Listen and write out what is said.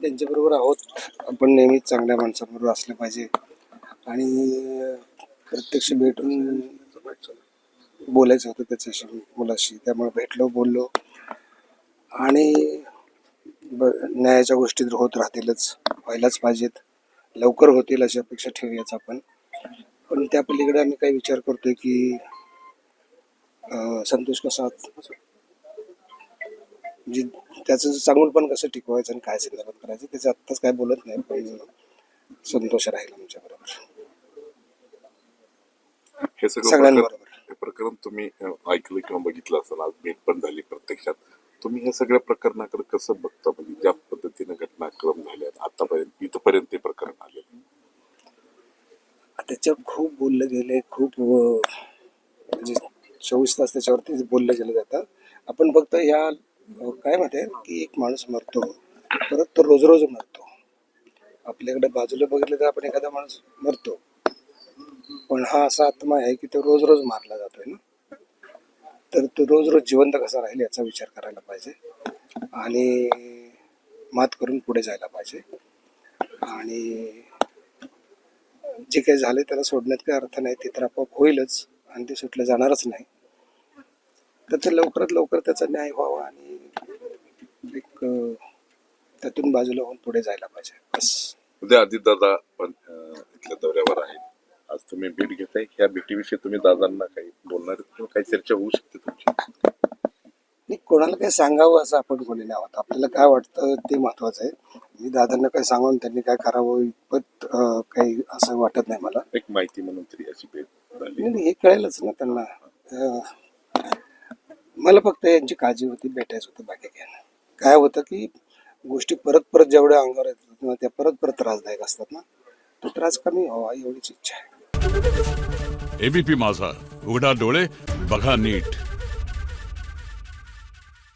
त्यांच्याबरोबर आहोत. आपण नेहमीच चांगल्या माणसांबरोबर असलं पाहिजे आणि प्रत्यक्ष भेटून बोलायचं होतं त्याच्याशी, मुलाशी. त्यामुळे भेटलो, बोललो आणि न्यायाच्या गोष्टी तर होत राहतीलच, व्हायलाच पाहिजेत, लवकर होतील अशी अपेक्षा ठेवूयाच आपण. पण त्या पलीकडे आम्ही काही विचार करतोय की संतोष कसा म्हणजे त्याचं चांगुलपण कसं टिकवायचं आणि काय संदर्भात करायचं त्याचं आत्ताच काय बोलत नाही, पण संतोष राहील आमच्याबरोबर, हे सगळं सगळ्यांबरोबर. हे प्रकरण तुम्ही ऐकलं किंवा बघितलं असाल, आज भेट पण झाली प्रत्यक्षात. तुम्ही हे सगळ्या प्रकरणाकडे कसं बघता? म्हणजे ज्या पद्धतीने घटनाक्रम झाल्यात आतापर्यंत, इथपर्यंत ते प्रकरण आले, त्याच्यावर खूप बोललं गेले, खूप म्हणजे 24 तास त्याच्यावरती बोललं गेलं जातं. आपण फक्त ह्या काय म्हणते की एक माणूस मरतो, परत तो रोज रोज मरतो. आपल्याकडे बाजूला बघितलं तर आपण एखादा माणूस मरतो, पण हा असा आत्मा आहे की तो रोज रोज मारला जातोय ना. तर तो रोज रोज जिवंत कसा राहील याचा विचार करायला पाहिजे आणि मात करून पुढे जायला पाहिजे. आणि जे काही झाले त्याला सोडण्यात काही अर्थ नाही, ते तर आपोआप होईलच आणि ते सुटलं जाणारच नाही. तर ते लवकरात लवकर त्याचा न्याय व्हावा आणि एक त्यातून बाजूला होऊन पुढे जायला पाहिजे, बस. उद्या अजितदादा पण इथल्या दौऱ्यावर आहेत. आज तुम्ही भेट घेताय, ह्या भेटीविषयी तुम्ही दादांना काही बोलणार किंवा काही चर्चा होऊ शकते तुमची? नाही, कोणाला काही सांगावं असं आपण कोणी नाही आहोत. आपल्याला काय वाटतं ते महत्वाचं आहे. मी दादांना काही सांगून त्यांनी काय करावं इतपत काही असं वाटत नाही मला. एक माहिती म्हणून तरी अशी भेट झाली, नाही, हे कळेलच ना त्यांना. मला फक्त यांची काळजी होती, भेटायचं होतं, बाकी काय नाही. काय होतं की गोष्टी परत परत जेवढ्या अंगावर येतात किंवा त्या परत परत त्रासदायक असतात ना, तो त्रास कमी व्हावा एवढीच इच्छा आहे. एबीपी माझा, उघडा डोळे बघा नीट.